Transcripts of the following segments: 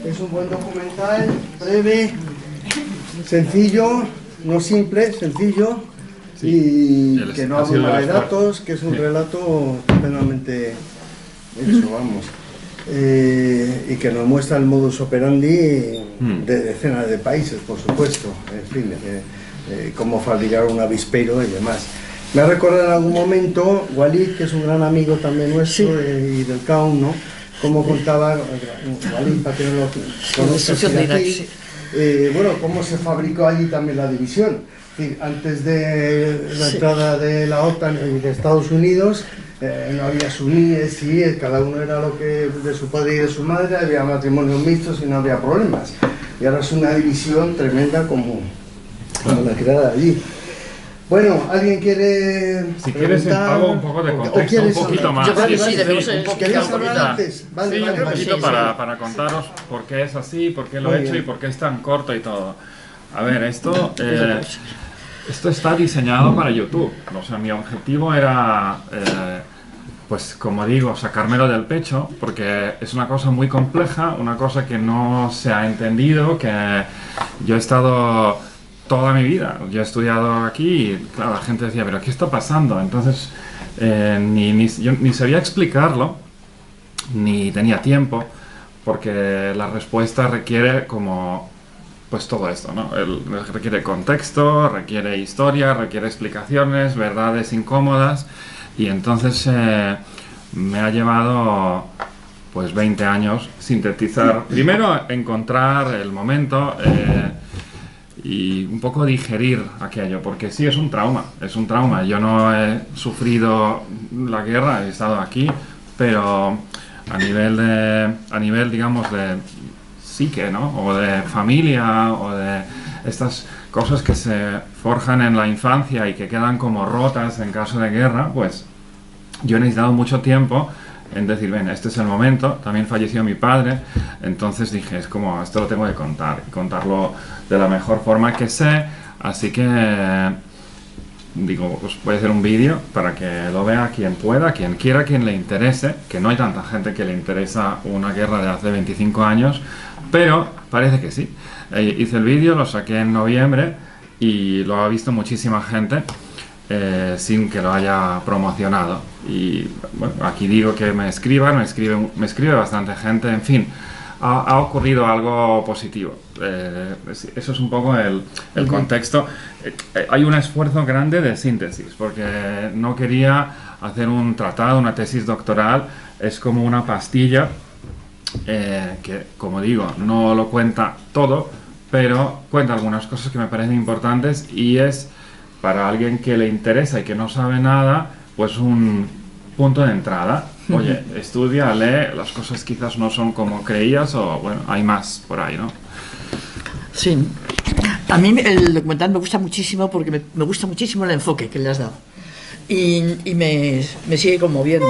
Es un buen documental, breve, sencillo, no simple, sencillo, y que no abunda de datos, que es un relato plenamente hecho, vamos. Y que nos muestra el modus operandi de decenas de países, por supuesto, en fin, cómo fabricar un avispero y demás. Me ha recordado en algún momento Walid, que es un gran amigo también nuestro, y del CAUN, ¿no? Cómo contaba Walid, para que no lo conozcas aquí, bueno, cómo se fabricó allí también la división. Es decir, antes de la entrada de la OTAN y de Estados Unidos, no había suníes, sí, cada uno era lo que de su padre y de su madre, había matrimonios mixtos y no había problemas. Y ahora es una división tremenda como la creada allí. Bueno, ¿alguien quiere si quieres hago un poco de contexto, un poquito más. Yo creo que sí, debemos ¿Queréis hablar antes? Vale, sí, vale, un poquito sí, para contaros por qué es así, por qué lo he hecho y por qué es tan corto y todo. A ver, esto está diseñado para YouTube. O sea, mi objetivo era, pues como digo, sacármelo del pecho, porque es una cosa muy compleja, una cosa que no se ha entendido, que yo he estado toda mi vida, yo he estudiado aquí y claro, la gente decía, pero ¿qué está pasando? Entonces, yo ni sabía explicarlo, ni tenía tiempo, porque la respuesta requiere como, pues todo esto, ¿no? Requiere contexto, requiere historia, requiere explicaciones, verdades incómodas, y entonces me ha llevado pues 20 años sintetizar, primero encontrar el momento, y un poco digerir aquello, porque sí es un trauma, yo no he sufrido la guerra, he estado aquí, pero a nivel digamos de psique, ¿no? O de familia, o de estas cosas que se forjan en la infancia y que quedan como rotas en caso de guerra, pues yo he necesitado mucho tiempo en decir, ven, este es el momento. También falleció mi padre, entonces dije, es como, esto lo tengo que contar, y contarlo de la mejor forma que sé, así que digo, pues voy a hacer un vídeo para que lo vea quien pueda, quien quiera, quien le interese, que no hay tanta gente que le interesa una guerra de hace 25 años, pero parece que sí. Hice el vídeo, lo saqué en noviembre y lo ha visto muchísima gente, sin que lo haya promocionado, y bueno, aquí digo que me escriban, me escribe bastante gente, en fin, ha ocurrido algo positivo. Eso es un poco el contexto. Hay un esfuerzo grande de síntesis, porque no quería hacer un tratado, una tesis doctoral, es como una pastilla, que, como digo, no lo cuenta todo, pero cuenta algunas cosas que me parecen importantes, y es para alguien que le interesa y que no sabe nada, pues un punto de entrada. Oye, estudia, lee, las cosas quizás no son como creías, o bueno, hay más por ahí, ¿no? Sí. A mí el documental me gusta muchísimo porque me gusta muchísimo el enfoque que le has dado. Y me sigue conmoviendo.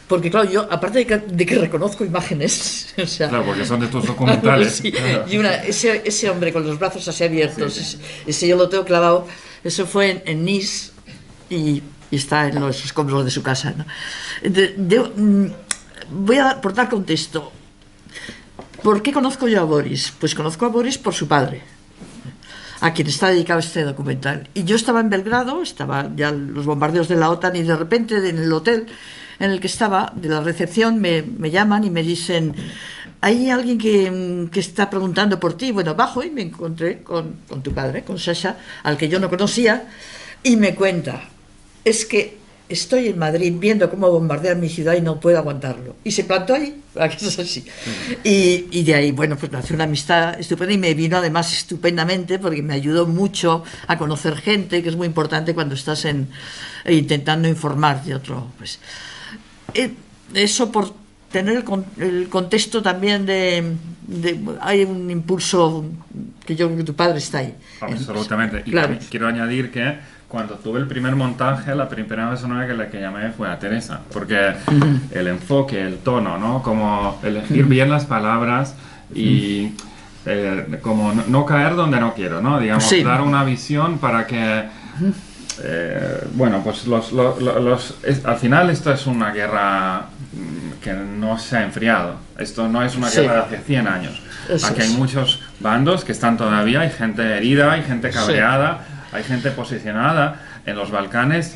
Porque claro, yo, aparte de que reconozco imágenes, o sea, claro, porque son de tus documentales. Sí, claro. Y ese hombre con los brazos así abiertos, sí. ese yo lo tengo clavado, eso fue en Nice y está en los escombros de su casa, ¿no? Voy a por dar contexto. ¿Por qué conozco yo a Boris? Pues conozco a Boris por su padre, a quien está dedicado este documental. Y yo estaba en Belgrado, estaba ya los bombardeos de la OTAN, y de repente en el hotel en el que estaba, de la recepción, me llaman y me dicen, hay alguien que está preguntando por ti. Bueno, bajo y me encontré con tu padre, con Sasha, al que yo no conocía, y me cuenta, es que estoy en Madrid viendo cómo bombardean mi ciudad y no puedo aguantarlo. Y se plantó ahí, que es así. Y de ahí, bueno, pues nació una amistad estupenda, y me vino además estupendamente porque me ayudó mucho a conocer gente, que es muy importante cuando estás intentando informar de otro. Pues eso, por tener el contexto también hay un impulso que yo creo que tu padre está ahí. Absolutamente. Y claro, quiero añadir que cuando tuve el primer montaje, la primera persona que llamé fue a Teresa, porque el enfoque, el tono, ¿no? Como elegir bien las palabras y como no caer donde no quiero, ¿no? Digamos, dar una visión para que bueno, pues al final esto es una guerra que no se ha enfriado. Esto no es una guerra de hace 100 años. Aquí hay muchos bandos que están todavía, hay gente herida, hay gente cabreada, hay gente posicionada. En los Balcanes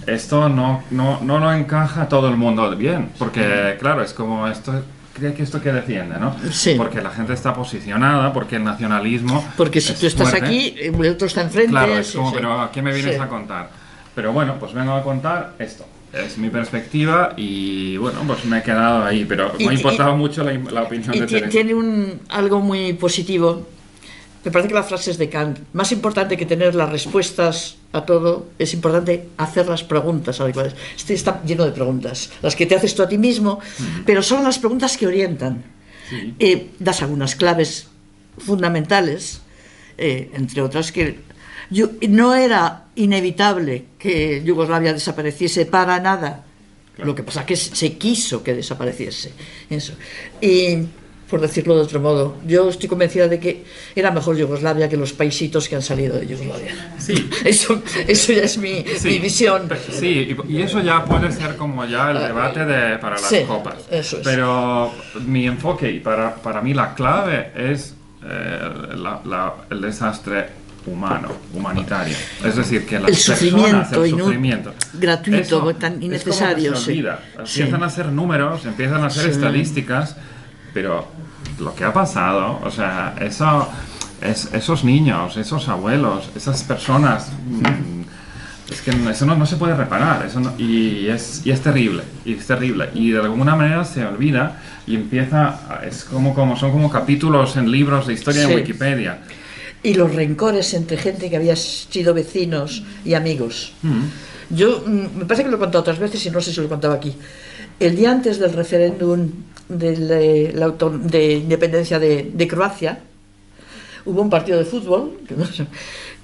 esto no lo encaja todo el mundo bien, porque claro, es como esto... ¿Esto que defiende, no? Sí. Porque la gente está posicionada, porque el nacionalismo... Porque si tú estás fuerte. Aquí, el otro está enfrente... Claro, es como, pero ¿a qué me vienes a contar? Pero bueno, pues vengo a contar esto. Es mi perspectiva y bueno, pues me he quedado ahí, pero me ha importado mucho la opinión de Teresa. Tiene algo muy positivo. Me parece que la frase es de Kant. Más importante que tener las respuestas a todo, es importante hacer las preguntas adecuadas. Este está lleno de preguntas, las que te haces tú a ti mismo, pero son las preguntas que orientan. Das algunas claves fundamentales, entre otras que no era inevitable que Yugoslavia desapareciese para nada. Claro. Lo que pasa es que se quiso que desapareciese. Eso. Y, por decirlo de otro modo, yo estoy convencida de que era mejor Yugoslavia que los paisitos que han salido de Yugoslavia. Sí. Eso ya es mi visión. Sí, y eso ya puede ser como ya el debate para las copas. Eso es. Pero mi enfoque, y para mí la clave es el desastre humanitario. Es decir, que las personas, el sufrimiento gratuito, eso, tan innecesario. Es como que se olvida. Empiezan a ser números, empiezan a ser estadísticas, pero lo que ha pasado, o sea, esos niños, esos abuelos, esas personas, es que eso no se puede reparar, y es terrible, y de alguna manera se olvida y empieza, son como capítulos en libros de historia en Wikipedia. Y los rencores entre gente que había sido vecinos y amigos. Yo, me parece que lo he contado otras veces y no sé si lo he contado aquí. El día antes del referéndum de independencia de Croacia, hubo un partido de fútbol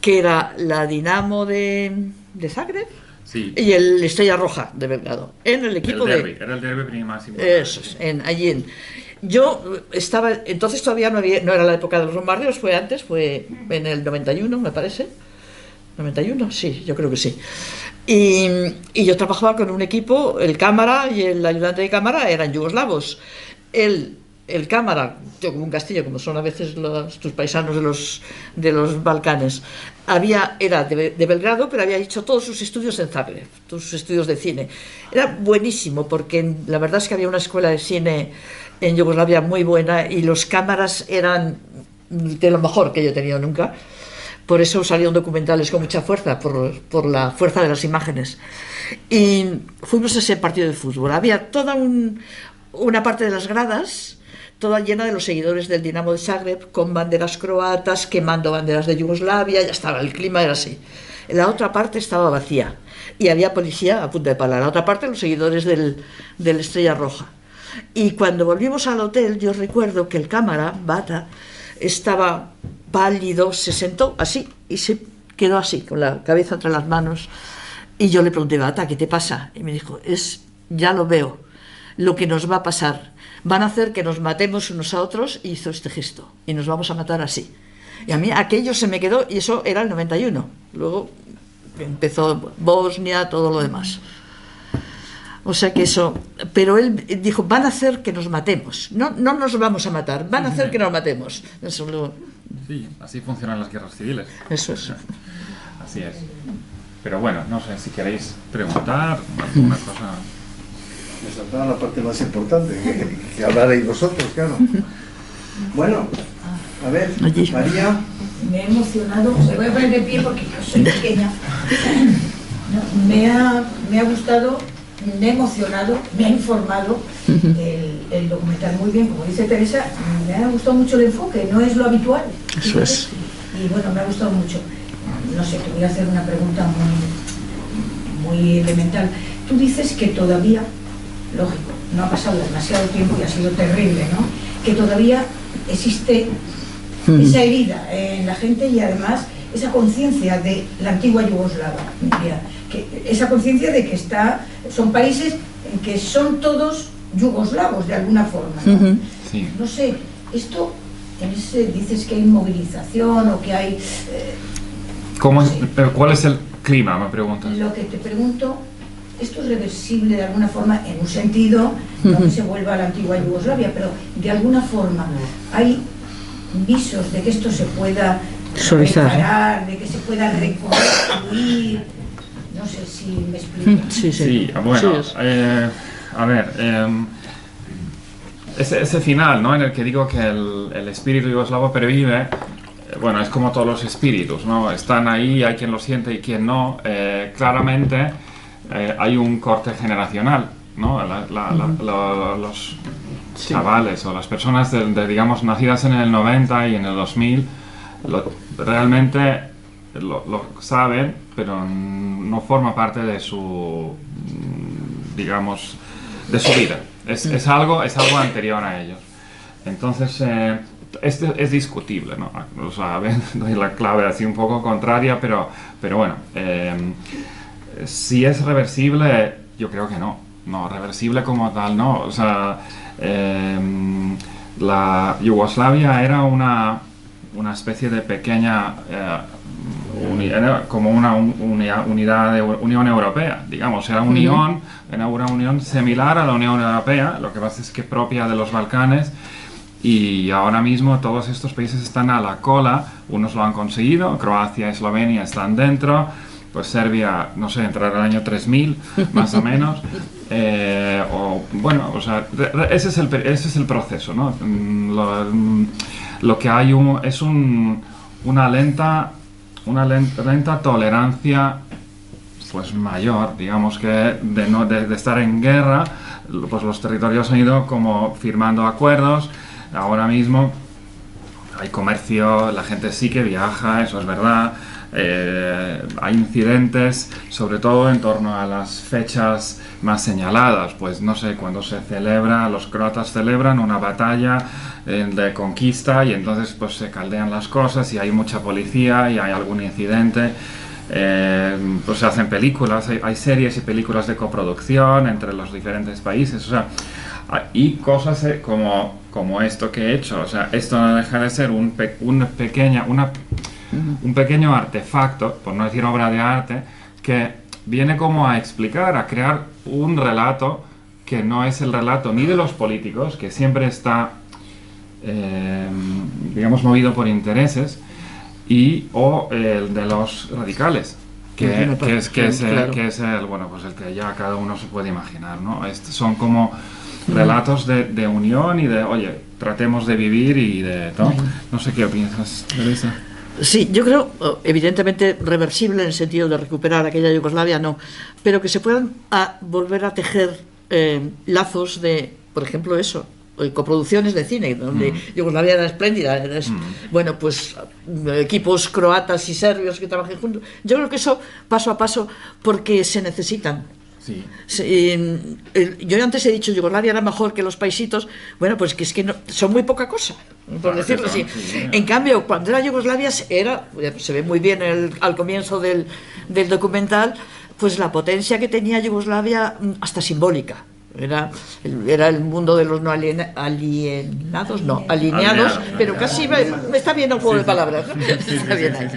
que era la Dinamo de Zagreb y el Estrella Roja de Belgrado. En el equipo era el derbi más importante. Eso es, yo estaba, entonces todavía no era la época de los bombardeos, fue antes, fue en el 91, me parece. ¿91? Sí, yo creo que sí. Y yo trabajaba con un equipo, el cámara y el ayudante de cámara eran yugoslavos. El cámara, yo como un castillo, como son a veces tus paisanos de los Balcanes, era de Belgrado, pero había hecho todos sus estudios en Zagreb, todos sus estudios de cine. Era buenísimo, porque la verdad es que había una escuela de cine en Yugoslavia muy buena y los cámaras eran de lo mejor que yo he tenido nunca. Por eso salieron documentales con mucha fuerza, por la fuerza de las imágenes. Y fuimos a ese partido de fútbol. Había toda una parte de las gradas, toda llena de los seguidores del Dinamo de Zagreb, con banderas croatas, quemando banderas de Yugoslavia, ya estaba, el clima era así. La otra parte estaba vacía y había policía a punta de pala. La otra parte, los seguidores del Estrella Roja. Y cuando volvimos al hotel, yo recuerdo que el cámara, Bata, estaba pálido, se sentó así y se quedó así, con la cabeza entre las manos. Y yo le pregunté, Bata, ¿qué te pasa? Y me dijo, ya lo veo, lo que nos va a pasar. Van a hacer que nos matemos unos a otros, y hizo este gesto, y nos vamos a matar así. Y a mí aquello se me quedó, y eso era el 91. Luego empezó Bosnia, todo lo demás. O sea que eso, pero él dijo, van a hacer que nos matemos, no nos vamos a matar, van a hacer que nos matemos. Eso sí, así funcionan las guerras civiles. Eso es. Así es. Pero bueno, no sé si queréis preguntar alguna cosa. Me saltaba la parte más importante, que hablaréis vosotros, claro. Bueno, a ver, María. Me he emocionado, me voy a poner de pie porque yo soy pequeña. Me ha gustado, me ha emocionado, me ha informado el documental muy bien, como dice Teresa. Me ha gustado mucho el enfoque, no es lo habitual. Eso es. Y bueno, me ha gustado mucho. No sé, te voy a hacer una pregunta muy elemental. Tú dices que todavía, lógico, no ha pasado demasiado tiempo y ha sido terrible, ¿no? Que todavía existe esa herida en la gente y además esa conciencia de la antigua Yugoslavia, esa conciencia de que son países en que son todos yugoslavos de alguna forma, ¿no? Sí. No sé, esto, dices que hay movilización o que hay... ¿Cuál es clima, me preguntas. Lo que te pregunto, ¿esto es reversible de alguna forma, en un sentido, no que se vuelva a la antigua Yugoslavia, pero de alguna forma hay visos de que esto se pueda reparar, de que se pueda reconstruir? No sé si me explico. Sí, bueno, a ver, ese final, ¿no?, en el que digo que el espíritu yugoslavo pervive, bueno, es como todos los espíritus, ¿no? Están ahí, hay quien lo siente y quien no. Claramente hay un corte generacional, ¿no? Los chavales o las personas digamos, nacidas en el 90 y en el 2000, realmente lo saben, pero no forma parte de su, digamos, de su vida. Es algo anterior a ellos. Entonces, es discutible, ¿no? O sea, doy la clave así un poco contraria, pero bueno, si es reversible, yo creo que no. No, reversible como tal, no. O sea, la Yugoslavia era una especie de pequeña, como una unidad de Unión Europea, digamos. Era una unión similar a la Unión Europea, lo que pasa es que propia de los Balcanes. Y ahora mismo todos estos países están a la cola, unos lo han conseguido, Croacia y Eslovenia están dentro, pues Serbia, no sé, entrará al año 3000, más o menos. Bueno, o sea, ese es el proceso, ¿no? Lo que hay es una lenta tolerancia, pues mayor, digamos, que de estar en guerra. Pues los territorios han ido como firmando acuerdos. Ahora mismo hay comercio, la gente sí que viaja, eso es verdad. Hay incidentes, sobre todo en torno a las fechas más señaladas. Pues no sé, cuando los croatas celebran una batalla de conquista y entonces pues se caldean las cosas y hay mucha policía y hay algún incidente. Pues se hacen películas, hay series y películas de coproducción entre los diferentes países, o sea, y cosas como esto que he hecho. O sea, esto no deja de ser un pequeño artefacto, por no decir obra de arte, que viene como a explicar, a crear un relato que no es el relato ni de los políticos, que siempre está, digamos, movido por intereses, o el de los radicales, que es el, bueno, pues el que ya cada uno se puede imaginar, ¿no? Son como relatos de unión y de, oye, tratemos de vivir y de todo. No sé qué piensas, Teresa. Sí, yo creo, evidentemente, reversible en el sentido de recuperar aquella Yugoslavia, no, pero que se puedan volver a tejer lazos de, por ejemplo, eso, coproducciones de cine, donde Yugoslavia era espléndida, bueno, pues equipos croatas y serbios que trabajen juntos. Yo creo que eso, paso a paso, porque se necesitan. Sí. Yo antes he dicho Yugoslavia era mejor que los paisitos. Bueno, pues que es que son muy poca cosa, por decirlo así. En cambio, cuando era Yugoslavia se ve muy bien al comienzo del documental, pues la potencia que tenía Yugoslavia, hasta simbólica. Era el mundo de los no alineados, pero casi me está bien el juego de palabras, ¿no? Está bien ahí.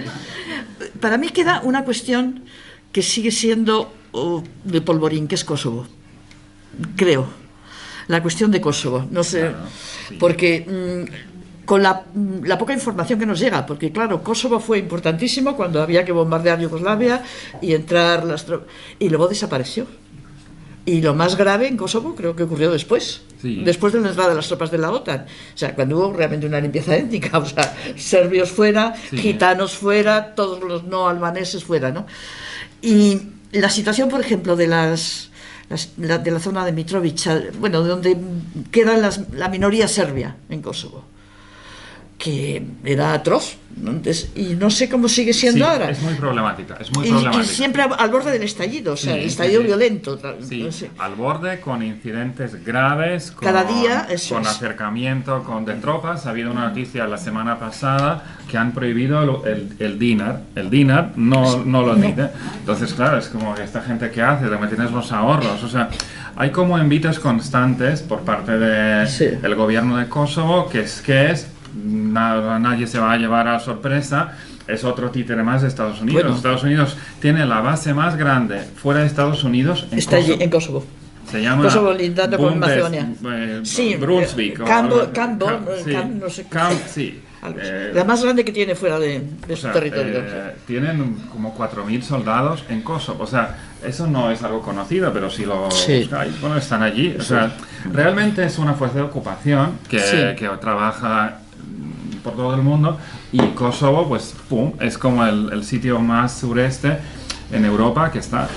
Para mí queda una cuestión que sigue siendo de polvorín, que es Kosovo, creo, la cuestión de Kosovo, no sé, claro, sí. Porque con la poca información que nos llega, porque claro, Kosovo fue importantísimo cuando había que bombardear Yugoslavia y entrar las tropas, y luego desapareció. Y lo más grave en Kosovo creo que ocurrió después de la entrada de las tropas de la OTAN. O sea, cuando hubo realmente una limpieza étnica, o sea, serbios fuera, gitanos fuera, todos los no albaneses fuera, ¿no? Y la situación, por ejemplo, de la zona de Mitrovica, bueno, de donde queda la minoría serbia en Kosovo, que era atroz, ¿no? Entonces, y no sé cómo sigue siendo ahora. Es muy problemática, y siempre al borde del estallido, o sea, el estallido violento. No sé. Al borde, con incidentes graves, cada día, con acercamiento de tropas. Ha habido una noticia la semana pasada que han prohibido el dinar. El dinar no lo admite. Entonces, claro, es como que esta gente que hace, de tienes los ahorros, o sea, hay como envites constantes por parte del gobierno de Kosovo, que es nadie se va a llevar a sorpresa, es otro títere más de Estados Unidos. Bueno. Estados Unidos tiene la base más grande fuera de Estados Unidos en Está Kosovo. allí, en Kosovo. Se llama Kosovo lindando con Macedonia. Sí, Brunswick. No sé. Sí. La más grande que tiene fuera de su sea, territorio. Tienen como 4.000 soldados en Kosovo. O sea, eso no es algo conocido, pero si lo buscáis, bueno, están allí. O sea, realmente es una fuerza de ocupación que trabaja por todo el mundo, y Kosovo, pues, pum, es como el sitio más sureste en Europa que está.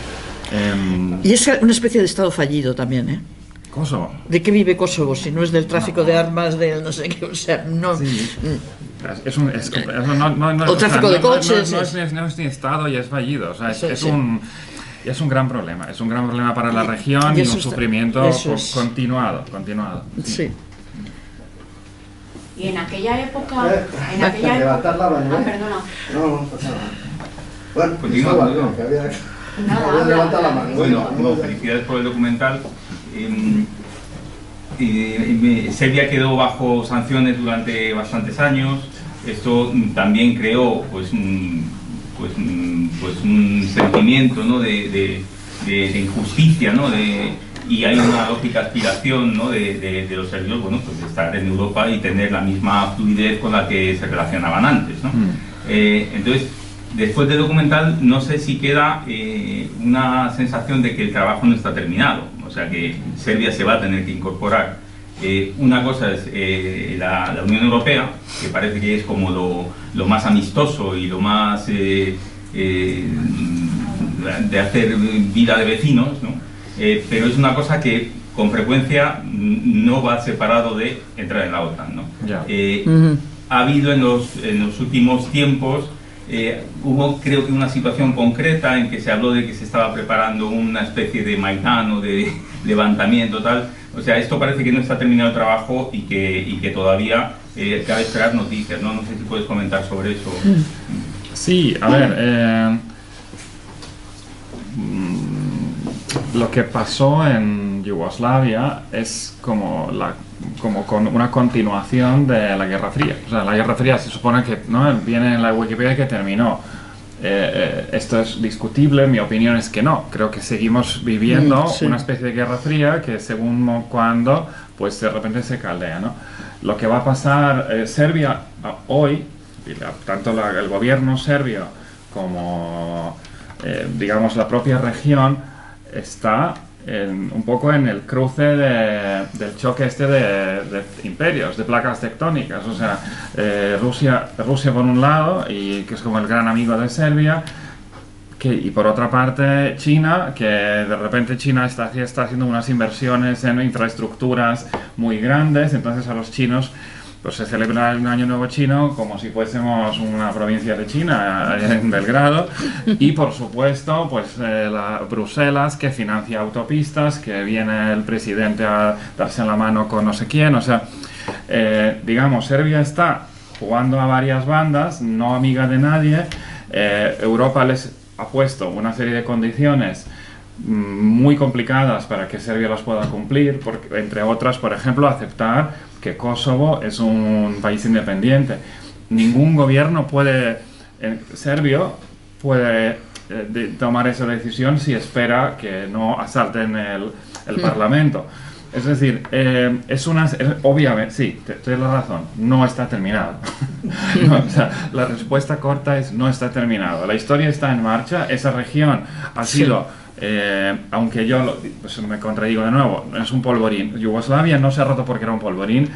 Y es una especie de estado fallido también, ¿eh? Kosovo. ¿De qué vive Kosovo? Si no es del tráfico de armas, del no sé qué, o sea, no... Sí. O tráfico de coches. No es ni estado y es fallido. O sea, es sí. un gran problema. Es un gran problema para la región y un sufrimiento continuado. Sí. Y en aquella época... levantar la mano, ¿eh? perdona. No pasa nada. Bueno, Pues eso digo, vale, digo. que había... Nada, levantar la mano. Bueno, felicidades por el documental. Serbia quedó bajo sanciones durante bastantes años. Esto también creó pues un sentimiento, ¿no?, de injusticia, ¿no?, y hay una lógica aspiración, ¿no?, de los serbios, bueno, pues de estar en Europa y tener la misma fluidez con la que se relacionaban antes, ¿no? Entonces, después del documental, no sé si queda una sensación de que el trabajo no está terminado, o sea que Serbia se va a tener que incorporar. Una cosa es la Unión Europea, que parece que es como lo más amistoso y lo más de hacer vida de vecinos, ¿no? Pero es una cosa que con frecuencia no va separado de entrar en la OTAN, ¿no? Ha habido en los últimos tiempos, hubo creo que una situación concreta en que se habló de que se estaba preparando una especie de Maidán o de levantamiento tal. O sea, esto parece que no está terminado el trabajo y que todavía cabe esperar noticias, ¿no? No sé si puedes comentar sobre eso. Sí, a ver, lo que pasó en Yugoslavia es como con una continuación de la Guerra Fría. O sea, la Guerra Fría se supone que, ¿no?, viene en la Wikipedia que terminó. Esto es discutible, mi opinión es que no. Creo que seguimos viviendo una especie de Guerra Fría que según cuando, pues de repente se caldea, ¿no? Lo que va a pasar Serbia hoy, tanto el gobierno serbio como, digamos, la propia región, está un poco en el cruce del choque de imperios, de placas tectónicas. O sea, Rusia por un lado, y que es como el gran amigo de Serbia, y por otra parte China, que de repente China está haciendo unas inversiones en infraestructuras muy grandes. Entonces a los chinos pues se celebra el Año Nuevo Chino como si fuésemos una provincia de China en Belgrado, y por supuesto pues Bruselas, que financia autopistas, que viene el presidente a darse la mano con no sé quién. O sea, digamos, Serbia está jugando a varias bandas, no amiga de nadie. Europa les ha puesto una serie de condiciones muy complicadas para que Serbia las pueda cumplir, porque, entre otras, por ejemplo, aceptar que Kosovo es un país independiente. Ningún gobierno serbio puede tomar esa decisión si espera que no asalten el Parlamento. Es decir, obviamente, sí, tienes la razón, no está terminado. No, o sea, la respuesta corta es no está terminado. La historia está en marcha, esa región ha sido... aunque yo pues me contradigo de nuevo, es un polvorín. Yugoslavia no se ha roto porque era un polvorín.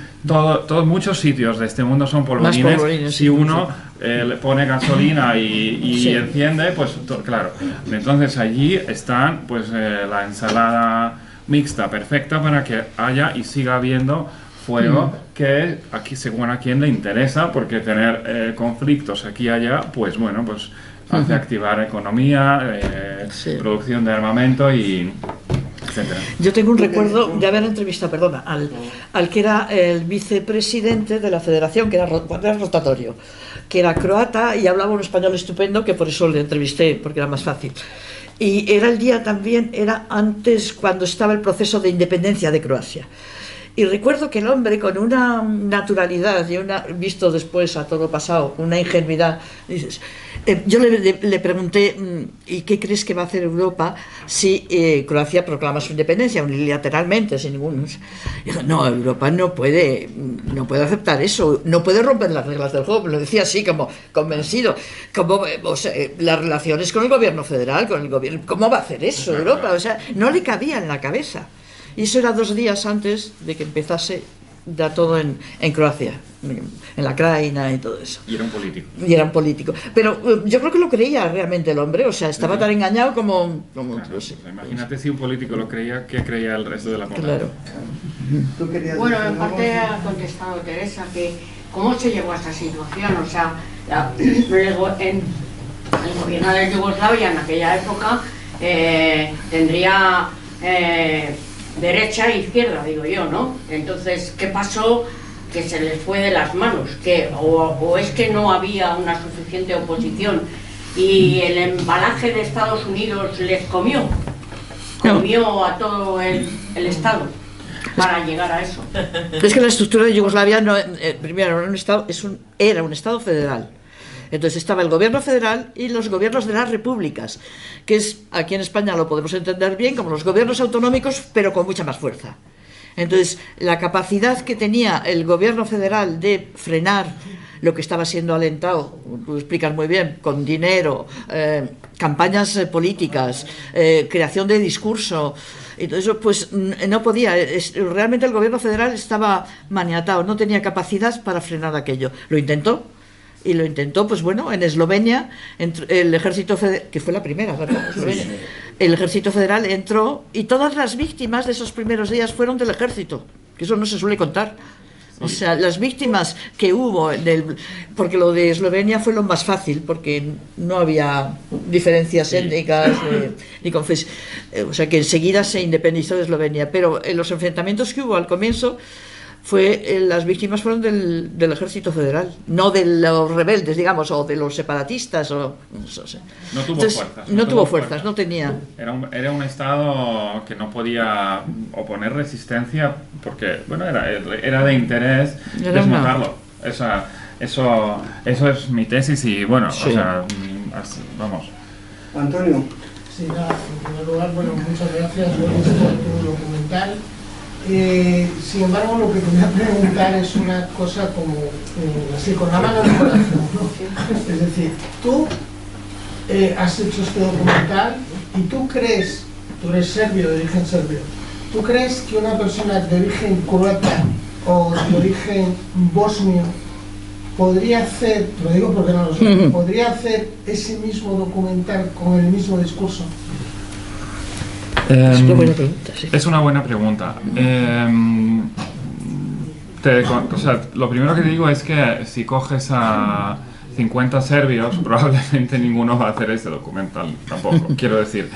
Muchos sitios de este mundo son polvorines. Si uno le pone gasolina y enciende, pues claro. Entonces allí están pues la ensalada mixta perfecta para que haya y siga habiendo fuego, que aquí según a quien le interesa, porque tener conflictos aquí y allá, pues bueno, pues hace activar economía, producción de armamento y etcétera. Yo tengo un recuerdo de haber entrevistado, al que era el vicepresidente de la federación, que era rotatorio, que era croata y hablaba un español estupendo, que por eso le entrevisté, porque era más fácil. Y era el día también, era antes, cuando estaba el proceso de independencia de Croacia. Y recuerdo que el hombre, con una naturalidad y visto después a todo pasado, una ingenuidad, dices, yo le pregunté, ¿y qué crees que va a hacer Europa si Croacia proclama su independencia unilateralmente, sin ningún... Y dijo, no, Europa no puede aceptar eso, no puede romper las reglas del juego. Lo decía así, como convencido, como o sea, las relaciones con el gobierno federal, con el gobierno, ¿cómo va a hacer eso Europa? O sea, no le cabía en la cabeza. Y eso era 2 días antes de que empezase ya todo en Croacia, en la Krajina y todo eso. Y era un político. Y era un político. Pero yo creo que lo creía realmente el hombre, o sea, estaba tan engañado como claro, no sé. Imagínate si un político lo creía, ¿qué creía el resto de la población? Claro. ¿Tú querías Bueno, decir en algo? parte ha contestado Teresa que cómo se llegó a esta situación. O sea, el gobierno de Yugoslavia en aquella época tendría derecha e izquierda, digo yo, ¿no? Entonces, ¿qué pasó? Que se les fue de las manos, o es que no había una suficiente oposición y el embalaje de Estados Unidos les comió a todo el Estado para llegar a eso. Es que la estructura de Yugoslavia primero era un Estado federal. Entonces estaba el gobierno federal y los gobiernos de las repúblicas, que es, aquí en España lo podemos entender bien, como los gobiernos autonómicos, pero con mucha más fuerza. Entonces, la capacidad que tenía el gobierno federal de frenar lo que estaba siendo alentado, tú explicas muy bien, con dinero, campañas políticas, creación de discurso, y todo eso, pues no podía. Realmente el gobierno federal estaba maniatado, no tenía capacidad para frenar aquello. Lo intentó. Y lo intentó, pues bueno, en Eslovenia, el ejército federal, que fue la primera, ¿verdad? El ejército federal entró y todas las víctimas de esos primeros días fueron del ejército, que eso no se suele contar. O sea, las víctimas que hubo, porque lo de Eslovenia fue lo más fácil, porque no había diferencias étnicas ni o sea, que enseguida se independizó de Eslovenia, pero en los enfrentamientos que hubo al comienzo, las víctimas fueron del ejército federal, no de los rebeldes, digamos, o de los separatistas. No tuvo fuerzas. No tuvo fuerzas, no tenía. Era un estado que no podía oponer resistencia porque, bueno, era de interés desmontarlo. Eso es mi tesis y, bueno, sí. O sea, vamos. Antonio. Sí, nada, en primer lugar, bueno, muchas gracias por tu documental. Sin embargo, lo que quería preguntar es una cosa como así, con la mano en el corazón, ¿no? Es decir, tú has hecho este documental y tú eres serbio, de origen serbio, ¿tú crees que una persona de origen croata o de origen bosnio podría hacer, lo digo porque no lo sé, podría hacer ese mismo documental con el mismo discurso? Es una buena pregunta, sí. Es una buena pregunta. O sea, lo primero que digo es que si coges a 50 serbios, probablemente ninguno va a hacer este documental tampoco. Quiero decir,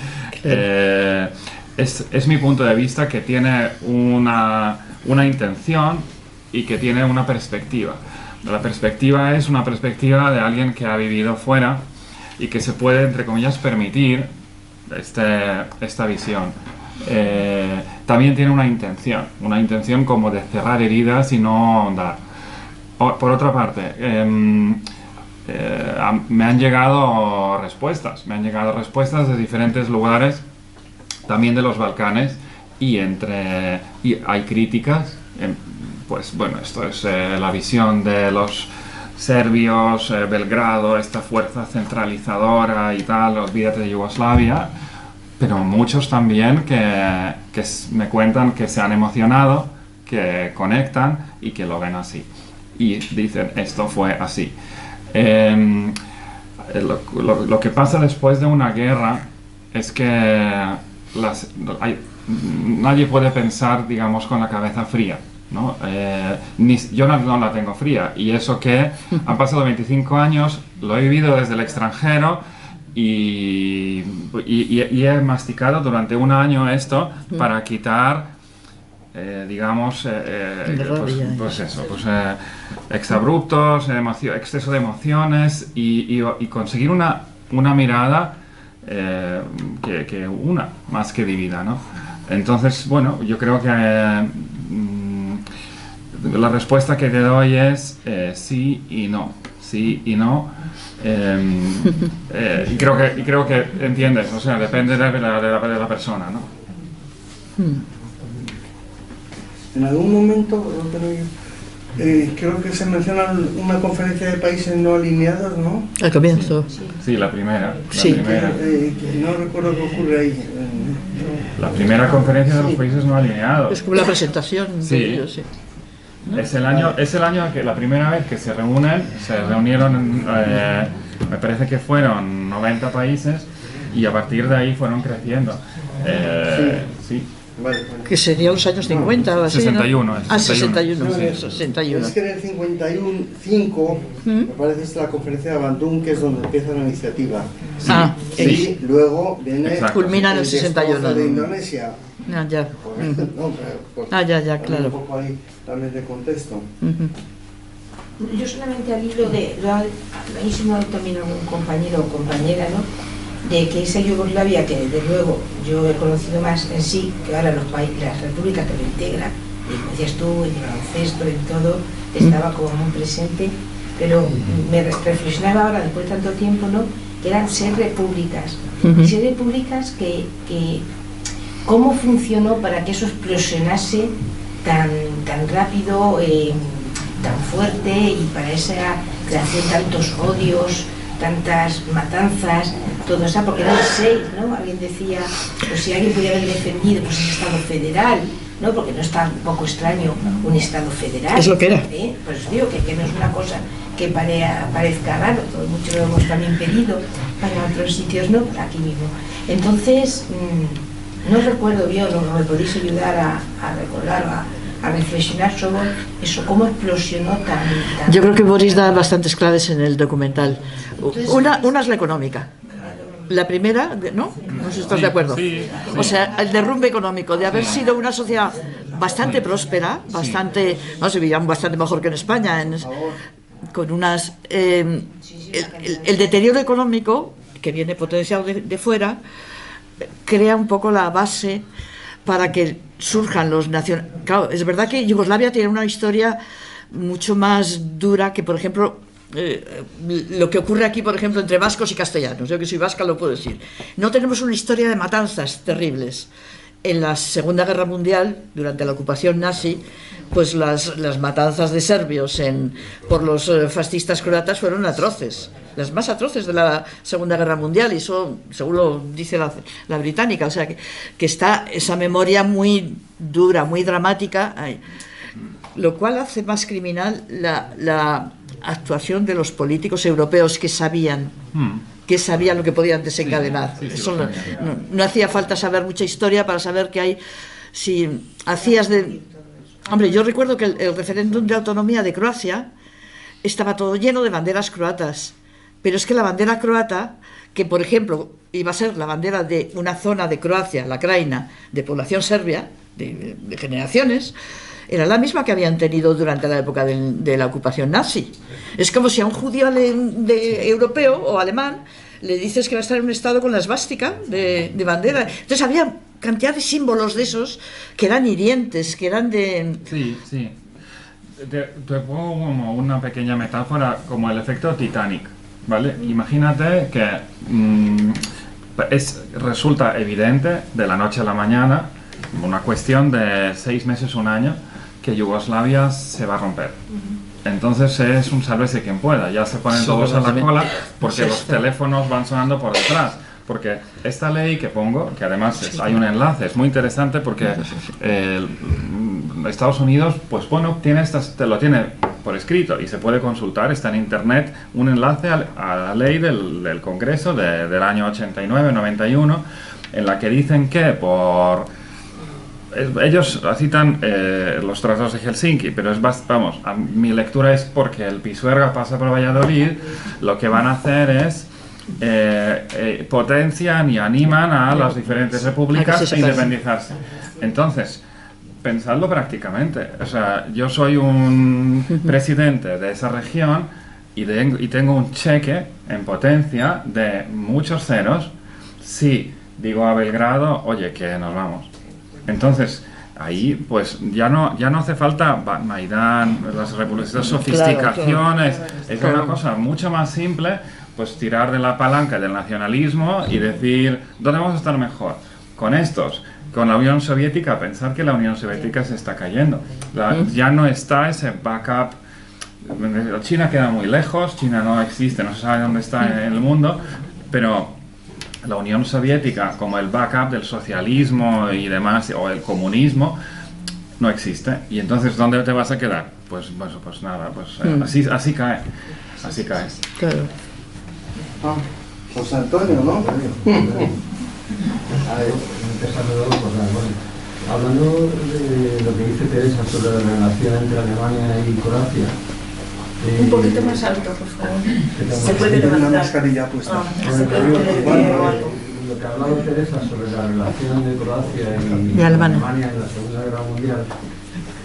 es mi punto de vista, que tiene una intención y que tiene una perspectiva. La perspectiva es una perspectiva de alguien que ha vivido fuera y que se puede, entre comillas, permitir esta visión. También tiene una intención como de cerrar heridas y no ahondar. Por otra parte, me han llegado respuestas de diferentes lugares, también de los Balcanes, y hay críticas. Pues bueno, esto es la visión de los serbios, Belgrado, esta fuerza centralizadora y tal, olvídate de Yugoslavia, pero muchos también que me cuentan que se han emocionado, que conectan y que lo ven así. Y dicen, esto fue así. Lo que pasa después de una guerra es que nadie puede pensar, digamos, con la cabeza fría, ¿no? Yo no la tengo fría, y eso que han pasado 25 años, lo he vivido desde el extranjero y he masticado durante un año esto para quitar, digamos, exabruptos, exceso de emociones y conseguir una mirada que una más que divida, ¿no? Entonces, bueno, yo creo que la respuesta que te doy es sí y no. Sí y no. Y creo que entiendes, o sea, depende de la persona, ¿no? En algún momento, creo que se menciona una conferencia de países no alineados, ¿no? Al comienzo. Sí, la primera. Sí. No recuerdo qué ocurre ahí. La primera conferencia de los países no alineados. Es como la presentación Sí. de ellos, sí. ¿No? Es el año que la primera vez que se reunieron, me parece que fueron 90 países y a partir de ahí fueron creciendo. Sí. Vale. Que sería los años 50 o así, 61, ¿no? es 61. No, Sí, es 61. Es que en el 55, me parece, es la conferencia de Bandung, que es donde empieza la iniciativa. Sí. Y luego viene Culmina en el destrozo 61. de Indonesia. Ah, ya. Ya, claro. Un poco ahí también de contexto. Yo solamente al hilo de, lo ha insinuado también algún compañero o compañera, ¿no? De que esa Yugoslavia, que desde luego yo he conocido más en sí, que ahora los países, las repúblicas que lo integran, y como decías tú, en el baloncesto, en todo, estaba como muy presente, pero me reflexionaba ahora, después de tanto tiempo, ¿no? Que eran 6 repúblicas, 6 repúblicas que cómo funcionó para que eso explosionase tan rápido, tan fuerte, y para esa creación tantos odios, tantas matanzas, todo eso, porque eran 6, ¿no? Alguien decía, pues si alguien podía haber defendido, pues ese Estado federal, ¿no? Porque no está un poco extraño un Estado federal. Es lo que era. Pues digo que no es una cosa que parezca raro, todo mucho lo hemos también pedido para otros sitios, ¿no? Por aquí mismo. Entonces, no recuerdo bien, o me podéis ayudar a recordar, a reflexionar sobre eso, cómo explosionó tan... Yo creo que Boris da bastantes claves en el documental. Una es la económica. La primera, ¿no? No sé si estás de acuerdo. Sí. O sea, el derrumbe económico, de haber sido una sociedad bastante próspera, bastante, no se vivían bastante mejor que en España, con unas... el deterioro económico, que viene potenciado de fuera, crea un poco la base para que surjan los nacionales. Claro, es verdad que Yugoslavia tiene una historia mucho más dura que, por ejemplo, lo que ocurre aquí, por ejemplo, entre vascos y castellanos. Yo que soy vasca lo puedo decir. No tenemos una historia de matanzas terribles. En la Segunda Guerra Mundial, durante la ocupación nazi, pues las matanzas de serbios por los fascistas croatas fueron atroces, las más atroces de la Segunda Guerra Mundial, y eso según lo dice la británica, o sea que está esa memoria muy dura, muy dramática, lo cual hace más criminal la actuación de los políticos europeos que sabían lo que podían desencadenar. Eso no hacía falta saber mucha historia para saber que hay, si hacías de... Hombre, yo recuerdo que el referéndum de autonomía de Croacia estaba todo lleno de banderas croatas, pero es que la bandera croata, que por ejemplo iba a ser la bandera de una zona de Croacia, la Krajina, de población serbia, de generaciones, era la misma que habían tenido durante la época de la ocupación nazi. Es como si a un judío europeo o alemán le dices que va a estar en un estado con la esvástica de bandera. Entonces había cantidad de símbolos de esos que eran hirientes, que eran de... Sí. Te pongo como una pequeña metáfora, como el efecto Titanic, ¿vale? Imagínate que resulta evidente de la noche a la mañana, una cuestión de 6 meses, un año, que Yugoslavia se va a romper. Entonces es un sálvese quien pueda, ya se ponen todos a la cola porque los teléfonos van sonando por detrás. Porque esta ley que pongo, que además hay un enlace, es muy interesante porque Estados Unidos, pues bueno, te lo tiene por escrito y se puede consultar, está en internet, un enlace a la ley del Congreso del año 89-91, en la que dicen que ellos citan los tratados de Helsinki, pero mi lectura es porque el Pisuerga pasa por Valladolid, lo que van a hacer es potencian y animan a las diferentes repúblicas a independizarse. Entonces, pensadlo prácticamente. O sea, yo soy un presidente de esa región y tengo un cheque en potencia de muchos ceros si digo a Belgrado, oye, que nos vamos. Entonces, ahí pues ya no hace falta Maidán, las sofisticaciones, es una cosa mucho más simple, pues tirar de la palanca del nacionalismo y decir, ¿dónde vamos a estar mejor? Con estos, con la Unión Soviética, pensar que la Unión Soviética se está cayendo, ya no está ese backup. China queda muy lejos, China no existe, no se sabe dónde está en el mundo, pero la Unión Soviética como el backup del socialismo y demás, o el comunismo, no existe. Y entonces, ¿dónde te vas a quedar? Pues nada, así cae. Así cae. Claro. José Antonio, ¿no? Hablando de lo que dice Teresa sobre la relación entre Alemania y Croacia. Un poquito más alto, por favor. Se puede Tiene una levantar. mascarilla puesta. Lo que ha hablado Teresa sobre la relación de Croacia y Alemania en la Segunda Guerra Mundial,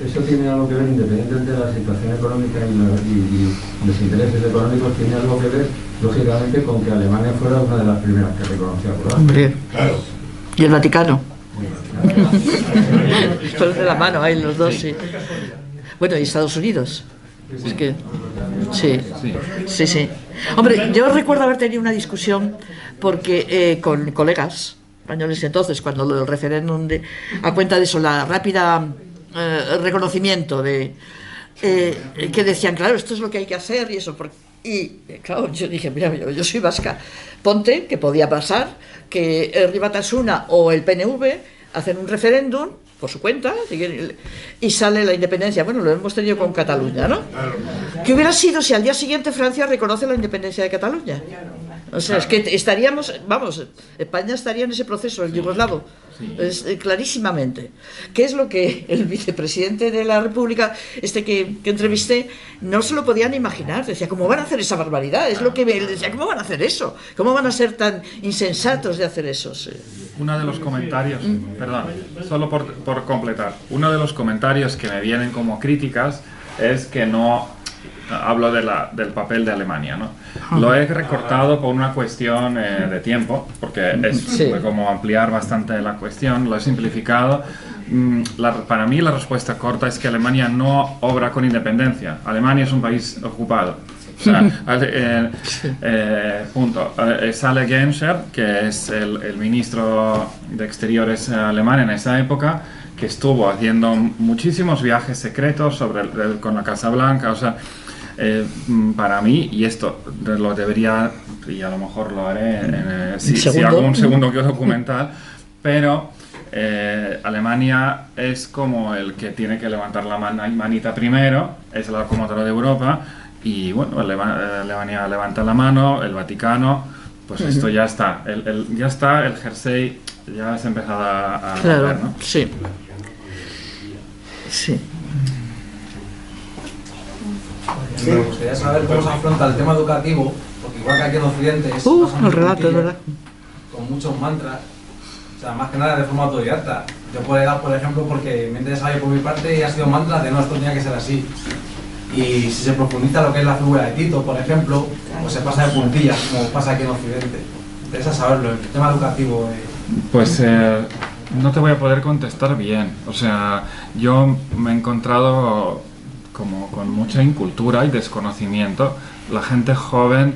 eso tiene algo que ver, independientemente de la situación económica y los intereses económicos, tiene algo que ver, lógicamente, con que Alemania fuera una de las primeras que reconoció a Croacia. Hombre. Claro. Y el Vaticano. Son de la mano, hay los dos, sí. Bueno, y Estados Unidos. Es que sí. Hombre, yo recuerdo haber tenido una discusión porque con colegas españoles entonces, cuando lo del referéndum a cuenta de eso, la rápida reconocimiento de que decían, claro, esto es lo que hay que hacer y eso, y claro, yo dije, mira, yo soy vasca, ponte que podía pasar que Riba Batasuna o el PNV hacen un referéndum por su cuenta y sale la independencia. Bueno, lo hemos tenido con Cataluña, ¿no? ¿Qué hubiera sido si al día siguiente Francia reconoce la independencia de Cataluña? O sea, es que estaríamos, vamos, España estaría en ese proceso, el yugoslavo, clarísimamente. ¿Qué es lo que el vicepresidente de la República, que entrevisté, no se lo podían imaginar? Decía, ¿cómo van a hacer esa barbaridad? Es lo que él decía, ¿cómo van a hacer eso? ¿Cómo van a ser tan insensatos de hacer eso? Sí. Uno de los comentarios, perdón, solo por completar, uno de los comentarios que me vienen como críticas es que no hablo del papel de Alemania, ¿no? Lo he recortado por una cuestión de tiempo, porque es como ampliar bastante la cuestión, lo he simplificado. Para mí la respuesta corta es que Alemania no obra con independencia. Alemania es un país ocupado. O sea, punto. Sale Genscher, que es el ministro de Exteriores alemán en esa época, que estuvo haciendo muchísimos viajes secretos con la Casa Blanca, o sea, para mí, y esto lo debería, y a lo mejor lo haré si hago un segundo documental, pero Alemania es como el que tiene que levantar la manita primero, es la locomotora de Europa, y bueno, Alemania levanta la mano, el Vaticano, pues esto ya está, ya está, el jersey ya se ha empezado a claro, romper, ¿no? Sí. Me gustaría saber cómo se afronta el tema educativo, porque igual que aquí en Occidente es el relato, es verdad, con muchos mantras, o sea, más que nada de forma autodidacta. Yo puedo dar, por ejemplo, porque me interesa por mi parte y ha sido mantra de no, esto tenía que ser así. Y si se profundiza lo que es la figura de Tito, por ejemplo, pues se pasa de puntillas, como pasa aquí en Occidente. Me interesa saberlo, el tema educativo. Pues no te voy a poder contestar bien. O sea, yo me he encontrado como con mucha incultura y desconocimiento. La gente joven,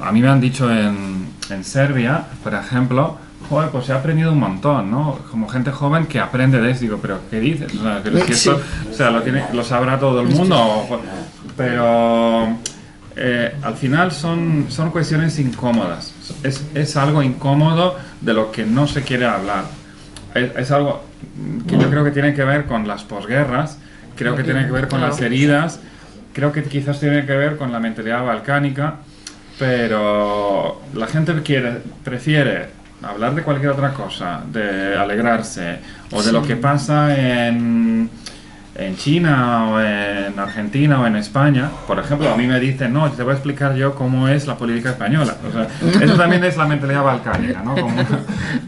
a mí me han dicho en Serbia, por ejemplo, joder, pues he aprendido un montón, ¿no? Como gente joven que aprende de eso, digo, pero ¿qué dices? O sea, pero es que esto, o sea, lo sabrá todo el mundo, pero al final son cuestiones incómodas. Es algo incómodo de lo que no se quiere hablar. Es algo que yo creo que tiene que ver con las posguerras, creo que tiene que ver con las heridas, creo que quizás tiene que ver con la mentalidad balcánica, pero la gente prefiere hablar de cualquier otra cosa, de alegrarse, o de lo que pasa en China, o en Argentina, o en España. Por ejemplo, a mí me dicen, no, te voy a explicar yo cómo es la política española. O sea, eso también es la mentalidad balcánica, ¿no?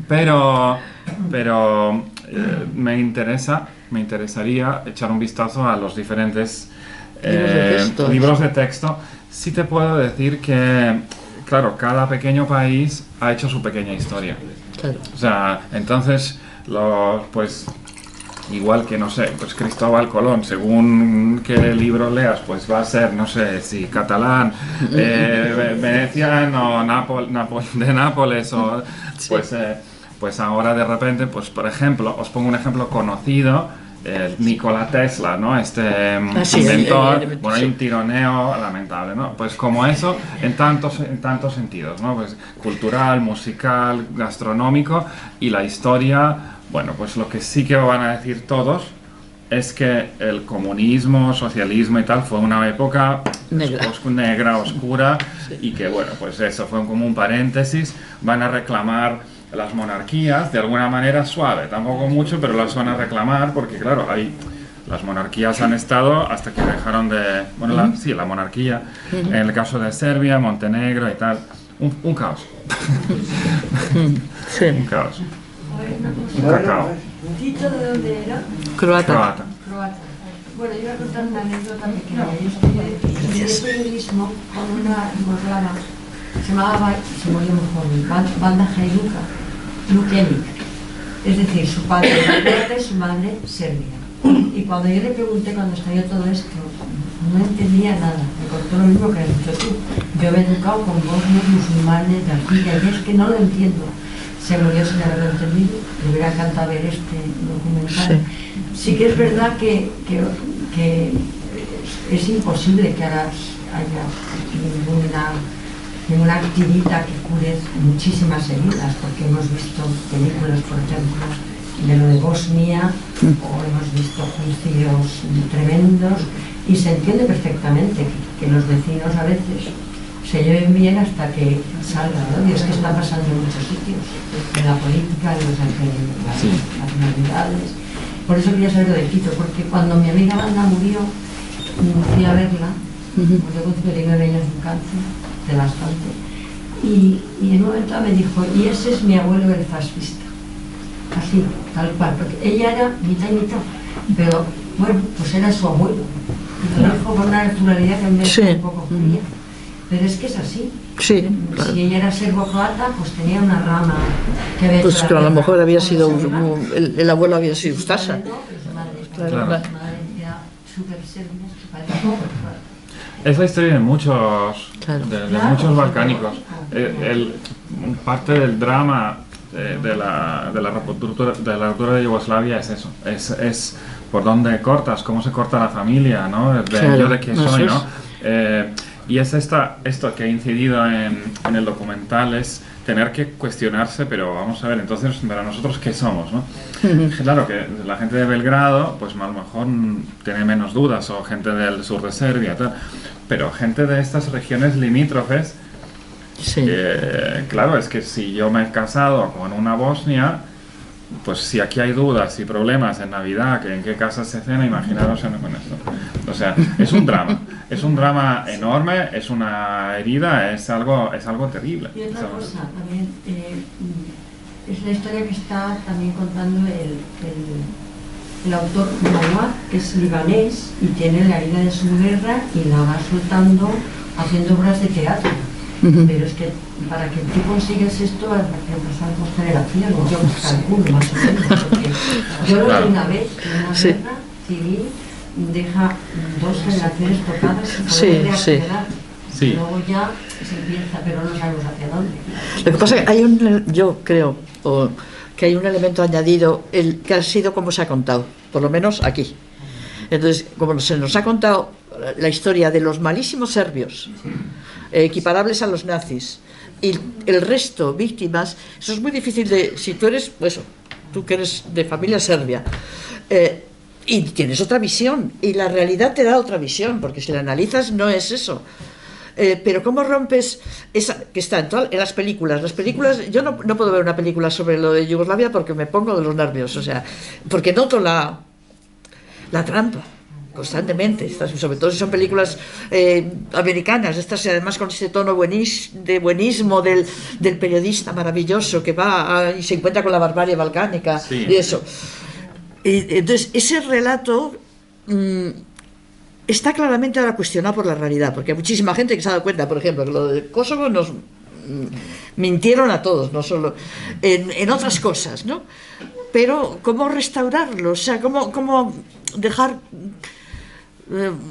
Pero me interesaría echar un vistazo a los diferentes libros de texto. Sí te puedo decir que, claro, cada pequeño país ha hecho su pequeña historia. Claro. O sea, entonces, pues igual que, no sé, pues Cristóbal Colón, según qué libro leas, pues va a ser, no sé, si catalán, veneciano, de Nápoles, o pues ahora de repente, pues por ejemplo, os pongo un ejemplo conocido, Nikola Tesla, ¿no? Inventor, bueno, hay un tironeo lamentable, ¿no? Pues como eso, en tantos sentidos, ¿no? Pues cultural, musical, gastronómico, y la historia, bueno, pues lo que sí que van a decir todos es que el comunismo, socialismo y tal fue una época negra, oscura, y que, bueno, pues eso fue como un paréntesis. Van a reclamar las monarquías de alguna manera suave, tampoco mucho, pero las van a reclamar porque, claro, las monarquías han estado hasta que dejaron de... Bueno, la monarquía, en el caso de Serbia, Montenegro y tal, un caos. Un caos. Un cacao. ¿Tito de dónde era? Croata. Bueno, yo voy a contar una anécdota pequeña. Yo estudié periodismo con una yugoslava, se murió muy joven, Banda Hajduka, Lukenic. Es decir, su padre era croata y su madre serbia. Y cuando yo le pregunté, cuando estalló todo esto, no entendía nada. Me contó lo mismo que has dicho tú. Yo me he educado con bosnios, musulmanes, de aquí, y es que no lo entiendo. Se murió sin haberlo entendido. Me hubiera encantado ver este documental. Sí que es verdad que es imposible que ahora haya ninguna activista que cure muchísimas heridas, porque hemos visto películas, por ejemplo, de lo de Bosnia, o hemos visto juicios tremendos, y se entiende perfectamente que los vecinos a veces se lleven bien hasta que salga, ¿no? Y es que está pasando en muchos sitios, en la política, en las nacionalidades. Por eso quería saber lo de Quito, porque cuando mi amiga Banda murió, fui a verla, murió con 59 años de cáncer, de bastante, y en un momento me dijo, y ese es mi abuelo el fascista, así, tal cual, porque ella era mitad y mitad, pero bueno, pues era su abuelo, y lo dijo con una naturalidad que a mí me parece un poco fría. Pero es que es así. Sí, claro. Si ella era serbo-croata, pues tenía una rama que había pues que a lo mejor había sido el abuelo había sido Ustasa. Claro. La madre era súper serbia, es la historia de muchos muchos balcánicos. Parte del drama de la ruptura de Yugoslavia es eso, es por dónde cortas, cómo se corta la familia, ¿no? Yo de qué soy, ¿no? Y es esto que ha incidido en el documental, es tener que cuestionarse, pero vamos a ver, entonces, para nosotros, ¿qué somos, no? Claro que la gente de Belgrado, pues a lo mejor tiene menos dudas, o gente del sur de Serbia, tal, pero gente de estas regiones limítrofes, claro, es que si yo me he casado con una bosnia, pues si aquí hay dudas y problemas en Navidad, que en qué casa se cena, imaginaros con esto. O sea, es un drama enorme, es una herida, es algo terrible. Y otra cosa, también, es la historia que está también contando el autor Nawad, que es libanés y tiene la herida de su guerra y la va soltando haciendo obras de teatro. Pero es que para que tú consigas esto hay que pasar por generaciones, yo calculo más o menos, porque yo lo vi una vez en una guerra civil, deja 2 generaciones tocadas y poder reaccionar. Luego ya se empieza, pero no sabemos hacia dónde. Lo que pasa es que yo creo que hay un elemento añadido, que ha sido como se ha contado, por lo menos aquí. Entonces, como se nos ha contado la historia de los malísimos serbios, equiparables a los nazis, y el resto víctimas, eso es muy difícil si tú eres, pues, tú que eres de familia serbia, y tienes otra visión, y la realidad te da otra visión, porque si la analizas no es eso. Pero ¿cómo rompes esa que está en las películas? Las películas, yo no puedo ver una película sobre lo de Yugoslavia porque me pongo de los nervios, o sea, porque noto la trampa constantemente, sobre todo si son películas americanas, estas además con ese tono de buenismo del periodista maravilloso que va y se encuentra con la barbarie balcánica y eso. Y entonces ese relato está claramente ahora cuestionado por la realidad, porque hay muchísima gente que se ha dado cuenta, por ejemplo, que lo de Kosovo nos mintieron a todos, no solo en otras cosas, ¿no? pero ¿cómo restaurarlo? O sea, ¿cómo dejar...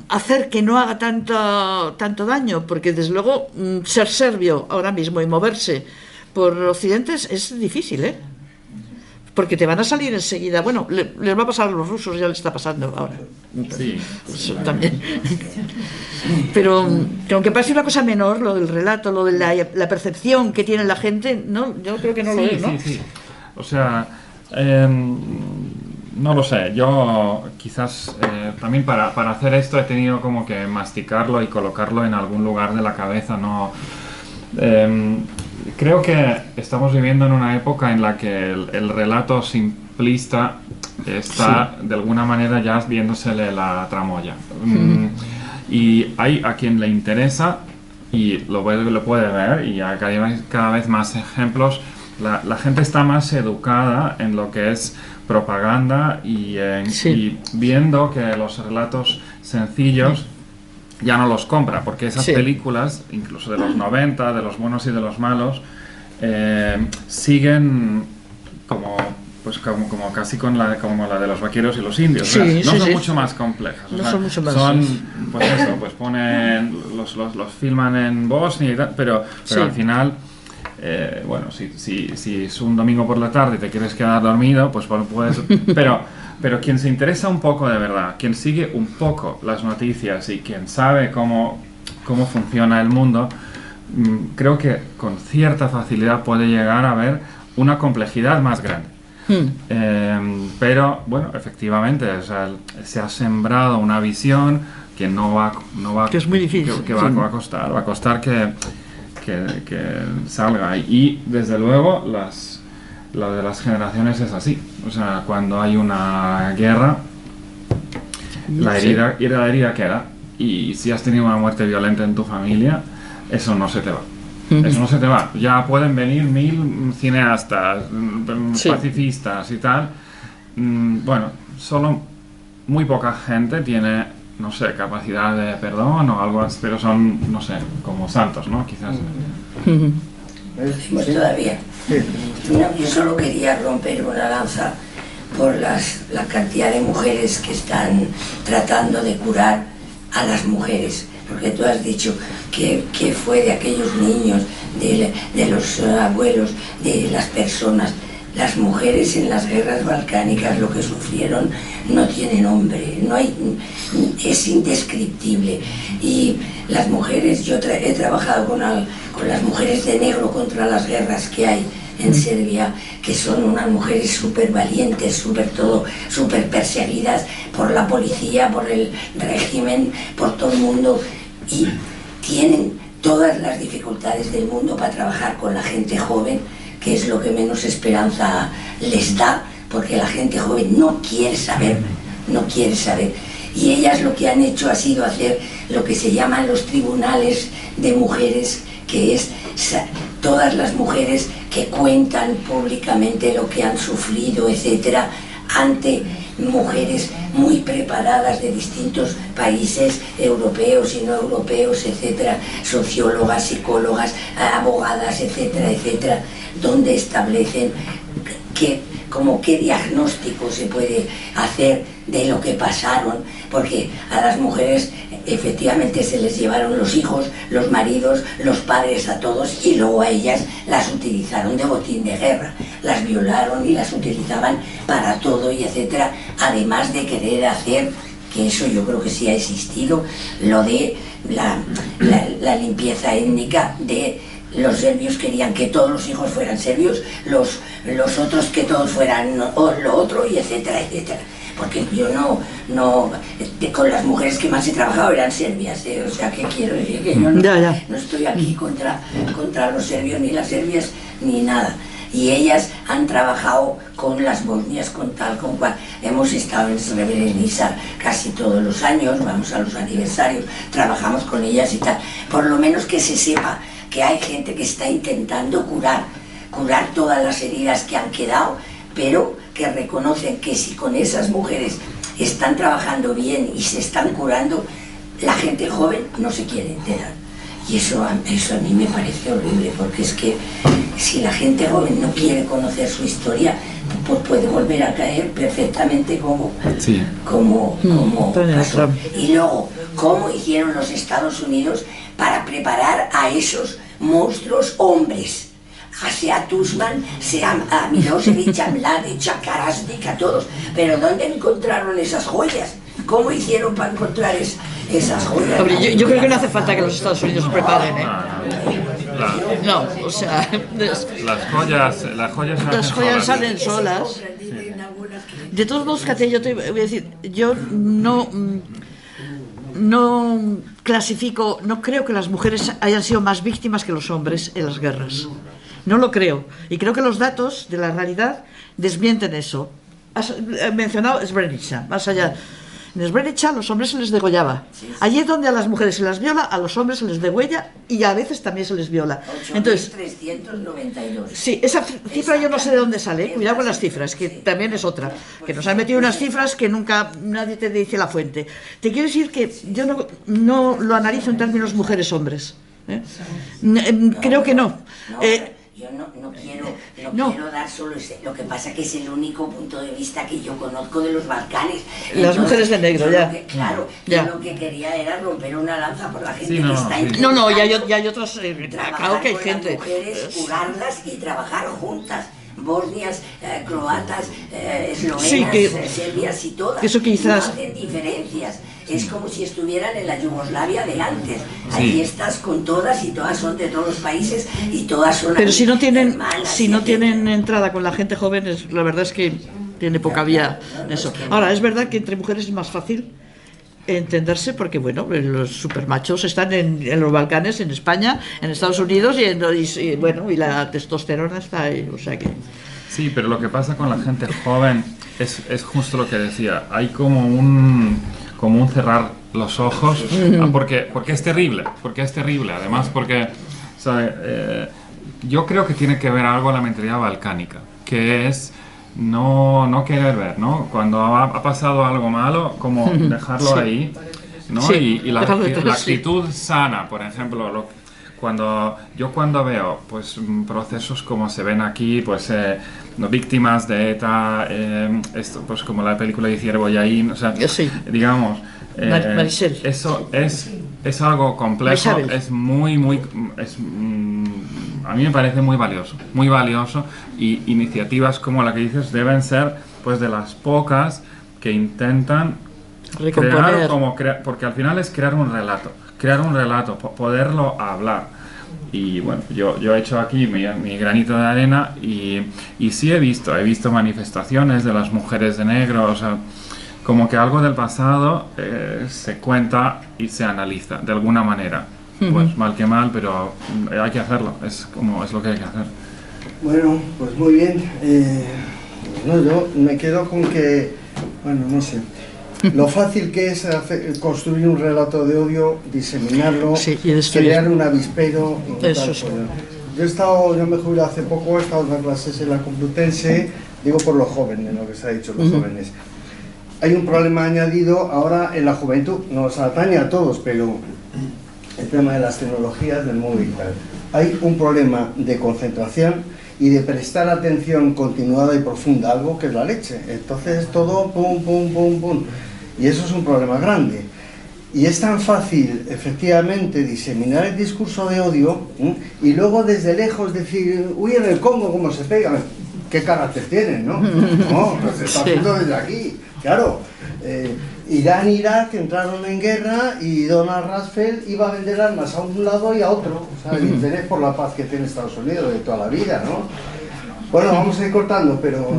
hacer que no haga tanto daño? Porque desde luego ser serbio ahora mismo y moverse por Occidente es difícil, ¿eh? Porque te van a salir enseguida. Bueno, les va a pasar a los rusos, ya les está pasando ahora. Sí. Eso también. Pero que aunque parece una cosa menor, lo del relato, lo de la percepción que tiene la gente, no, yo creo que no lo es, ¿no? Sí. O sea, no lo sé. Yo quizás también para hacer esto he tenido como que masticarlo y colocarlo en algún lugar de la cabeza, ¿no? Creo que estamos viviendo en una época en la que el relato simplista está de alguna manera ya viéndosele la tramoya. Y hay a quien le interesa, y lo puede ver, y hay cada vez más ejemplos. La gente está más educada en lo que es propaganda y viendo que los relatos sencillos ya no los compra, porque esas películas, incluso de los 90, de los buenos y de los malos, siguen como casi como la de los vaqueros y los indios. No son mucho más complejas. No son mucho más. Pues ponen, los filman en Bosnia y tal, pero al final, bueno, si es un domingo por la tarde y te quieres quedar dormido, pues puedes... Pero quien se interesa un poco de verdad, quien sigue un poco las noticias y quien sabe cómo funciona el mundo, creo que con cierta facilidad puede llegar a ver una complejidad más grande. Pero bueno, efectivamente, o sea, se ha sembrado una visión que no va que es muy difícil, que va a costar que salga. Y desde luego lo de las generaciones es así. O sea, cuando hay una guerra, la herida queda. Y si has tenido una muerte violenta en tu familia, eso no se te va. Eso no se te va. Ya pueden venir 1000 cineastas, pacifistas y tal. Bueno, solo muy poca gente tiene, no sé, capacidad de perdón o algo así, pero son, no sé, como santos, ¿no? Quizás. Pues todavía. No, yo solo quería romper una lanza por la cantidad de mujeres que están tratando de curar a las mujeres, porque tú has dicho que fue de aquellos niños, de los abuelos, de las personas. Las mujeres en las guerras balcánicas lo que sufrieron no tiene nombre, es indescriptible. Y las mujeres, yo he trabajado con las mujeres de negro contra las guerras que hay en Serbia, que son unas mujeres súper valientes, súper perseguidas por la policía, por el régimen, por todo el mundo, y tienen todas las dificultades del mundo para trabajar con la gente joven, que es lo que menos esperanza les da, porque la gente joven no quiere saber. Y ellas lo que han hecho ha sido hacer lo que se llaman los tribunales de mujeres, que es todas las mujeres que cuentan públicamente lo que han sufrido, etcétera, ante mujeres muy preparadas de distintos países, europeos y no europeos, etcétera, sociólogas, psicólogas, abogadas, etcétera, etcétera, donde establecen qué diagnóstico se puede hacer de lo que pasaron, porque a las mujeres efectivamente se les llevaron los hijos, los maridos, los padres, a todos, y luego a ellas las utilizaron de botín de guerra, las violaron y las utilizaban para todo y etcétera, además de querer hacer, que eso yo creo que sí ha existido, lo de la limpieza étnica de... Los serbios querían que todos los hijos fueran serbios, los otros que todos fueran lo otro, y etcétera, etcétera. Porque yo con las mujeres que más he trabajado eran serbias, o sea, que quiero decir que yo no estoy aquí contra los serbios, ni las serbias, ni nada. Y ellas han trabajado con las bosnias, con tal, con cual. Hemos estado en Srebrenica casi todos los años, vamos a los aniversarios, trabajamos con ellas y tal. Por lo menos que se sepa que hay gente que está intentando curar todas las heridas que han quedado, pero que reconocen que si con esas mujeres están trabajando bien y se están curando, la gente joven no se quiere enterar. Y eso a mí me parece horrible, porque es que si la gente joven no quiere conocer su historia, pues puede volver a caer perfectamente como pasó. Y luego, ¿cómo hicieron los Estados Unidos para preparar a esos monstruos hombres? Sea Tushman, sea a Milosevic, a Mladic, a Karasnik, a todos. Pero ¿dónde encontraron esas joyas? ¿Cómo hicieron para encontrar esas joyas? Hombre, yo creo que no hace falta que los Estados Unidos se preparen, ¿eh? No, o sea... Las joyas salen solas. De todos modos, Katia, yo te voy a decir, yo no clasifico, no creo que las mujeres hayan sido más víctimas que los hombres en las guerras. No lo creo. Y creo que los datos de la realidad desmienten eso. Has mencionado Srebrenica, más allá. En Srebrenica a los hombres se les degollaba. Allí es donde a las mujeres se las viola, a los hombres se les degüella y a veces también se les viola. Entonces, 392. Sí, esa cifra yo no sé de dónde sale. Cuidado con las cifras, que también es otra. Que nos han metido unas cifras que nunca nadie te dice la fuente. Te quiero decir que yo no lo analizo en términos mujeres-hombres. Creo que no. Yo no quiero dar solo ese, lo que pasa que es el único punto de vista que yo conozco de los Balcanes. Las mujeres de negro, ya. Yo lo que quería era romper una lanza por la gente que está en... No, ya hay otras... Claro que hay gente. Las mujeres, curarlas y trabajar juntas. Bosnias, croatas, eslovenas, serbias y todas. Eso quizás... No hacen diferencias. Es como si estuvieran en la Yugoslavia de antes. Allí estás con todas y todas son de todos los países y todas son... Pero si no tienen entrada con la gente joven, la verdad es que tiene poca vía eso. Ahora, es verdad que entre mujeres es más fácil entenderse porque, bueno, los supermachos están en los Balcanes, en España, en Estados Unidos y la testosterona está ahí, o sea que... Sí, pero lo que pasa con la gente joven es justo lo que decía. Hay como un cerrar los ojos, porque es terrible, además porque, o sea, yo creo que tiene que ver algo la mentalidad balcánica, que es no querer ver, ¿no? Cuando ha pasado algo malo, como dejarlo ahí, ¿no? Sí, y la actitud sana, por ejemplo, cuando veo pues procesos como se ven aquí, pues víctimas de ETA, esto, pues como la película de Ciervo Yaín, o sea, digamos, eso es algo complejo, es a mí me parece muy valioso, y iniciativas como la que dices deben ser pues de las pocas que intentan crear, porque al final es crear un relato, poderlo hablar. Y bueno, yo he hecho aquí mi granito de arena y sí he visto manifestaciones de las mujeres de negro, o sea, como que algo del pasado se cuenta y se analiza de alguna manera. Pues mal que mal, pero hay que hacerlo, es lo que hay que hacer. Bueno, pues muy bien. Yo me quedo con que, no sé, lo fácil que es construir un relato de odio, diseminarlo, crear un avispero. Yo me jubilé hace poco, he estado en las clases en la Complutense, digo por los jóvenes, lo que se ha dicho, los jóvenes. Hay un problema añadido ahora en la juventud, nos atañe a todos, pero el tema de las tecnologías, del móvil, hay un problema de concentración y de prestar atención continuada y profunda a algo que es la leche. Entonces todo pum, pum, pum, pum. Y eso es un problema grande. Y es tan fácil, efectivamente, diseminar el discurso de odio y luego desde lejos decir, uy, en el Congo cómo se pega. ¿Qué carácter tienen, no? No, pues se está haciendo desde aquí. Claro, Irán e Irak entraron en guerra y Donald Rumsfeld iba a vender armas a un lado y a otro. O sea, el interés por la paz que tiene Estados Unidos de toda la vida, ¿no? Bueno, vamos a ir cortando, pero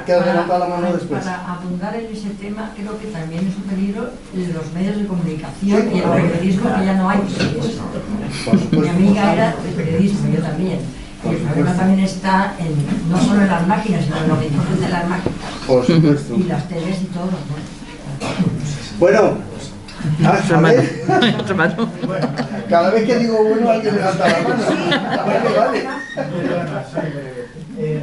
queda levantada la mano después. Para abundar en ese tema, creo que también es un peligro los medios de comunicación y el periodismo, que ya no hay periodismo. Mi amiga era de periodismo, yo también. Y el problema también está no solo en las máquinas, sino en lo que entonces de las máquinas. Por supuesto. Y las teles y todo. Bueno, cada vez que digo bueno, alguien levanta la mano. Vale.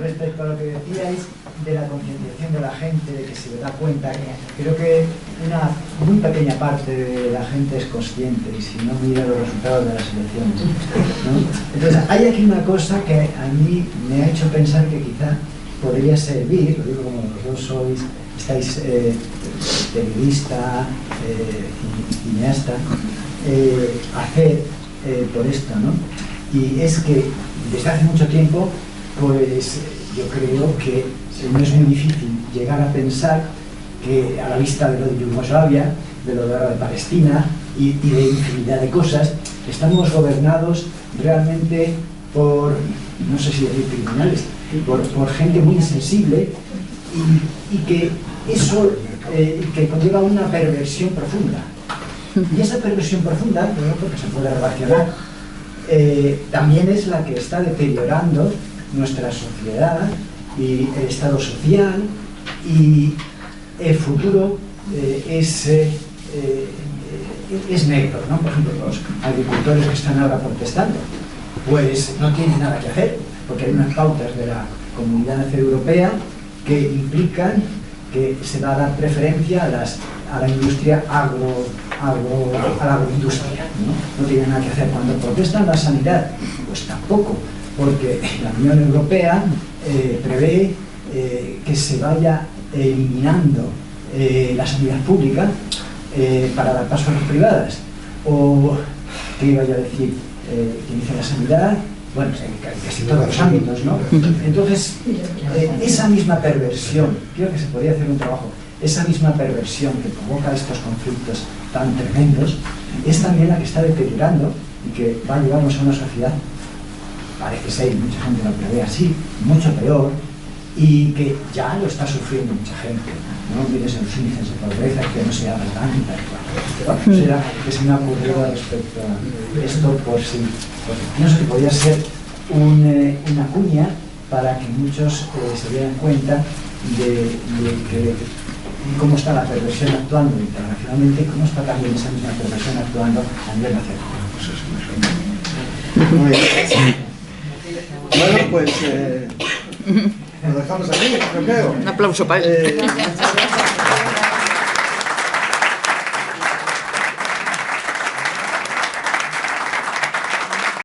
Respecto a lo que decíais de la concienciación de la gente, de que se da cuenta, creo que una muy pequeña parte de la gente es consciente y si no mira los resultados de las elecciones, ¿no? Entonces hay aquí una cosa que a mí me ha hecho pensar que quizá podría servir, lo digo como los dos estáis periodista, cineasta, hacer por esto, ¿no? Y es que desde hace mucho tiempo, pues yo creo que no es muy difícil llegar a pensar que a la vista de lo de Yugoslavia, de lo de la de Palestina y de infinidad de cosas, estamos gobernados realmente por, no sé si decir criminales, por gente muy insensible y que eso que conlleva una perversión profunda. Y esa perversión profunda, no porque se puede relacionar, también es la que está deteriorando nuestra sociedad y el estado social, y el futuro es negro, ¿no? Por ejemplo, los agricultores que están ahora protestando, pues no tienen nada que hacer, porque hay unas pautas de la Comunidad Europea que implican que se va a dar preferencia a la industria a la agroindustria, ¿no? No tienen nada que hacer. Cuando protestan la sanidad, pues tampoco, porque la Unión Europea prevé que se vaya eliminando la sanidad pública para dar paso a las privadas. O, ¿qué iba yo a decir? Que dice la sanidad, bueno, en casi todos los ámbitos, ¿no? Entonces, esa misma perversión, creo que se podría hacer un trabajo, esa misma perversión que provoca estos conflictos tan tremendos, es también la que está deteriorando y que va a llevarnos a una sociedad, parece ser, y mucha gente lo prevé así, mucho peor, y que ya lo está sufriendo mucha gente, ¿no? Vienes en los índices de pobreza, que no se habla tanto. Bueno, será que se me ha ocurrido respecto a esto por si no sé, que podría ser una cuña para que muchos se dieran cuenta de cómo está la perversión actuando internacionalmente y cómo está también esa misma perversión actuando a nivel nacional. Muy bien. Bueno, pues lo dejamos aquí, yo creo. Un aplauso para él. Muchas gracias.